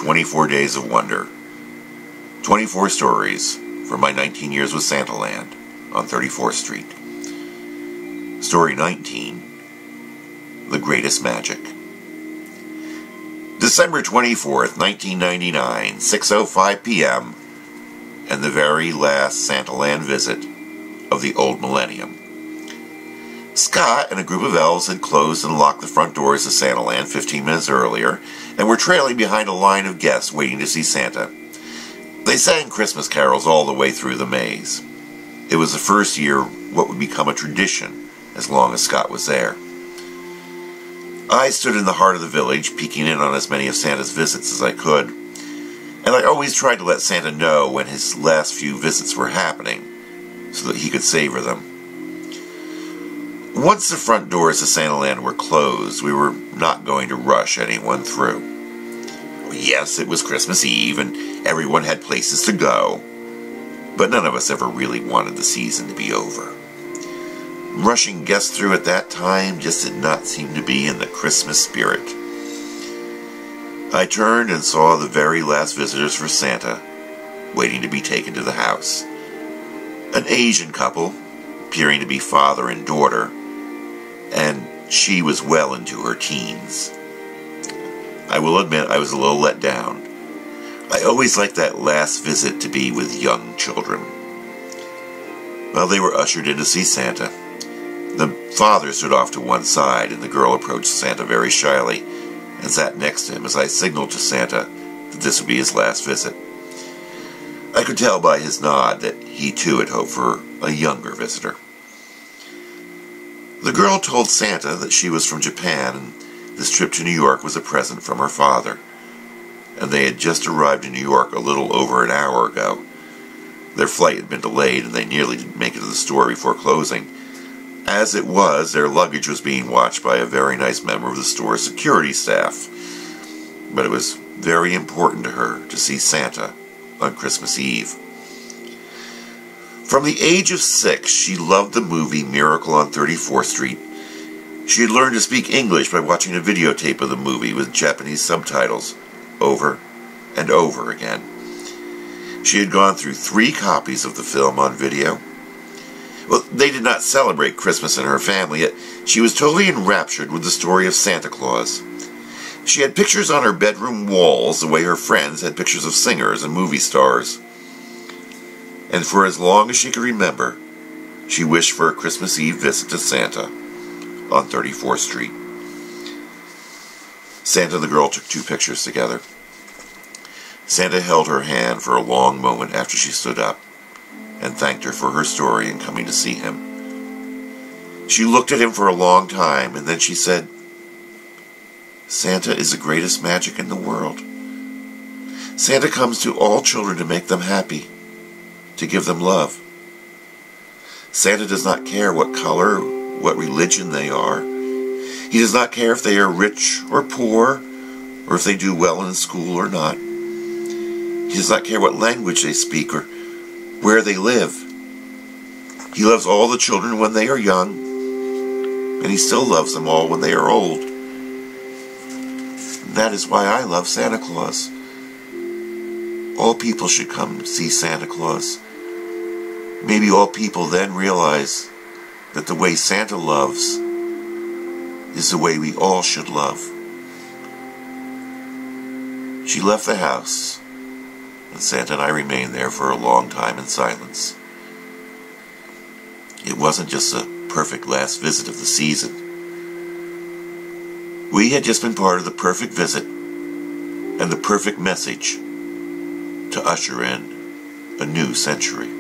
24 Days of Wonder. 24 stories from my 19 years with Santaland on 34th Street. Story 19, The Greatest Magic. December 24th, 1999, 6:05 p.m., and the very last Santaland visit of the old millennium. Scott and a group of elves had closed and locked the front doors of Santaland 15 minutes earlier, and were trailing behind a line of guests waiting to see Santa. They sang Christmas carols all the way through the maze. It was the first year what would become a tradition as long as Scott was there. I stood in the heart of the village, peeking in on as many of Santa's visits as I could, and I always tried to let Santa know when his last few visits were happening, so that he could savor them. Once the front doors of Santaland were closed, we were not going to rush anyone through. Yes, it was Christmas Eve, and everyone had places to go, but none of us ever really wanted the season to be over. Rushing guests through at that time just did not seem to be in the Christmas spirit. I turned and saw the very last visitors for Santa, waiting to be taken to the house. An Asian couple, appearing to be father and daughter, and she was well into her teens. I will admit I was a little let down. I always liked that last visit to be with young children. Well, they were ushered in to see Santa. The father stood off to one side, and the girl approached Santa very shyly and sat next to him as I signaled to Santa that this would be his last visit. I could tell by his nod that he too had hoped for a younger visitor. The girl told Santa that she was from Japan, and this trip to New York was a present from her father, and they had just arrived in New York a little over an hour ago. Their flight had been delayed, and they nearly didn't make it to the store before closing. As it was, their luggage was being watched by a very nice member of the store's security staff, but it was very important to her to see Santa on Christmas Eve. From the age of 6, she loved the movie Miracle on 34th Street. She had learned to speak English by watching a videotape of the movie with Japanese subtitles over and over again. She had gone through 3 copies of the film on video. Well, they did not celebrate Christmas in her family, yet she was totally enraptured with the story of Santa Claus. She had pictures on her bedroom walls the way her friends had pictures of singers and movie stars. And for as long as she could remember, she wished for a Christmas Eve visit to Santa on 34th Street. Santa and the girl took 2 pictures together. Santa held her hand for a long moment after she stood up and thanked her for her story and coming to see him. She looked at him for a long time, and then she said, "Santa is the greatest magic in the world. Santa comes to all children to make them happy, to give them love. Santa does not care what color, what religion they are. He does not care if they are rich or poor, or if they do well in school or not. He does not care what language they speak or where they live. He loves all the children when they are young, and he still loves them all when they are old. And that is why I love Santa Claus. All people should come see Santa Claus. Maybe all people then realize that the way Santa loves is the way we all should love." She left the house, and Santa and I remained there for a long time in silence. It wasn't just a perfect last visit of the season. We had just been part of the perfect visit and the perfect message to usher in a new century.